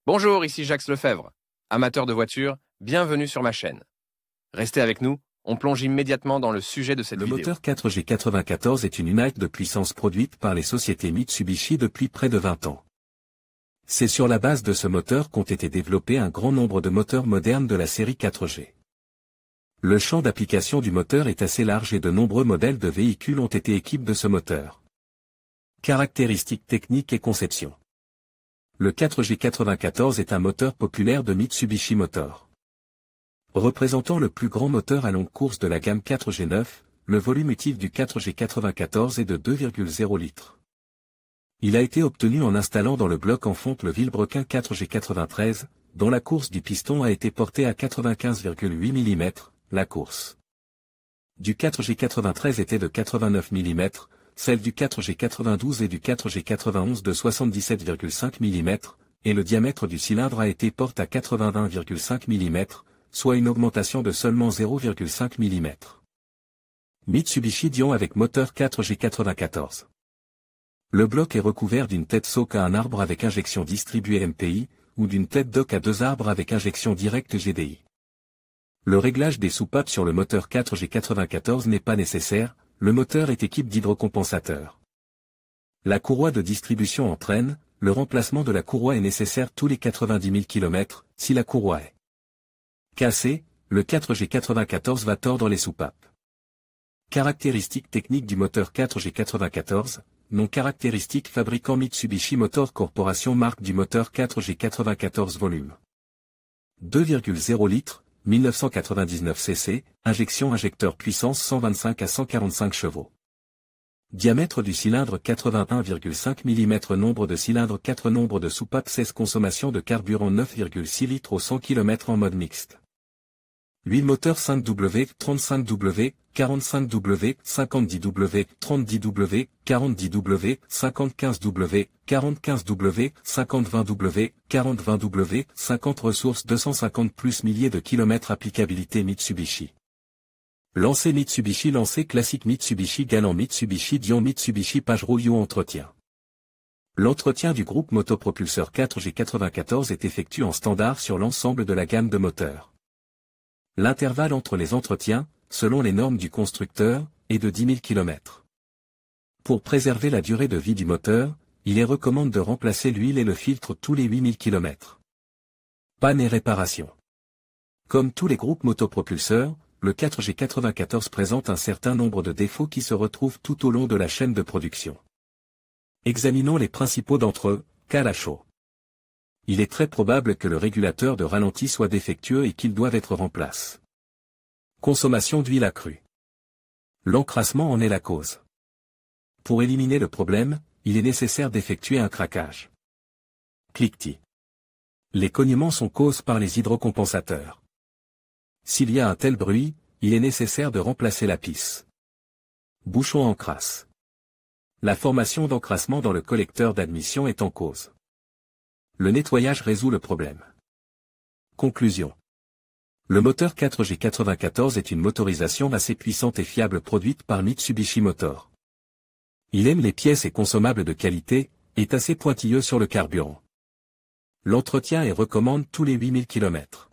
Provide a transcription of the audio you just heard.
Bonjour, ici Jacques Lefebvre. Amateur de voitures, bienvenue sur ma chaîne. Restez avec nous, on plonge immédiatement dans le sujet de cette vidéo. Le moteur 4G94 est une unité de puissance produite par les sociétés Mitsubishi depuis près de 20 ans. C'est sur la base de ce moteur qu'ont été développés un grand nombre de moteurs modernes de la série 4G. Le champ d'application du moteur est assez large et de nombreux modèles de véhicules ont été équipés de ce moteur. Caractéristiques techniques et conception. Le 4G94 est un moteur populaire de Mitsubishi Motors. Représentant le plus grand moteur à longue course de la gamme 4G9, le volume utile du 4G94 est de 2,0 litres. Il a été obtenu en installant dans le bloc en fonte le Vilebrequin 4G93, dont la course du piston a été portée à 95,8 mm, la course du 4G93 était de 89 mm, celle du 4G92 et du 4G91 de 77,5 mm, et le diamètre du cylindre a été porté à 81,5 mm, soit une augmentation de seulement 0,5 mm. Mitsubishi Dion avec moteur 4G94. Le bloc est recouvert d'une tête soc à un arbre avec injection distribuée MPI, ou d'une tête dock à deux arbres avec injection directe GDI. Le réglage des soupapes sur le moteur 4G94 n'est pas nécessaire, le moteur est équipé d'hydrocompensateur. La courroie de distribution entraîne, le remplacement de la courroie est nécessaire tous les 90 000 km, si la courroie est cassée, le 4G94 va tordre les soupapes. Caractéristiques techniques du moteur 4G94, nom caractéristique fabricant Mitsubishi Motor Corporation marque du moteur 4G94 volume 2,0 litres, 1999 cc, injection injecteur puissance 125 à 145 chevaux. Diamètre du cylindre 81,5 mm. Nombre de cylindres 4 Nombre de soupapes 16 Consommation de carburant 9,6 litres au 100 km en mode mixte. Huile moteur 5W, 35W, 45W, 50W, 30W, 40W, 50-15W, 40-15W, 50-20W, 40-20W, 50 ressources 250 plus milliers de kilomètres. Applicabilité Mitsubishi. Lancé Mitsubishi Lancé classique Mitsubishi Galant Mitsubishi Dion Mitsubishi Pajero You Entretien. L'entretien du groupe motopropulseur 4G94 est effectué en standard sur l'ensemble de la gamme de moteurs. L'intervalle entre les entretiens, selon les normes du constructeur, est de 10 000 km. Pour préserver la durée de vie du moteur, il est recommandé de remplacer l'huile et le filtre tous les 8 000 km. Panne et réparation. Comme tous les groupes motopropulseurs, le 4G94 présente un certain nombre de défauts qui se retrouvent tout au long de la chaîne de production. Examinons les principaux d'entre eux. Cale à chaud. Il est très probable que le régulateur de ralenti soit défectueux et qu'il doive être remplacé. Consommation d'huile accrue. L'encrassement en est la cause. Pour éliminer le problème, il est nécessaire d'effectuer un craquage. Cliquetis. Les cognements sont causés par les hydrocompensateurs. S'il y a un tel bruit, il est nécessaire de remplacer la pisse. Bouchon encrasse. La formation d'encrassement dans le collecteur d'admission est en cause. Le nettoyage résout le problème. Conclusion. Le moteur 4G94 est une motorisation assez puissante et fiable produite par Mitsubishi Motors. Il aime les pièces et consommables de qualité, est assez pointilleux sur le carburant. L'entretien est recommandé tous les 8 000 km.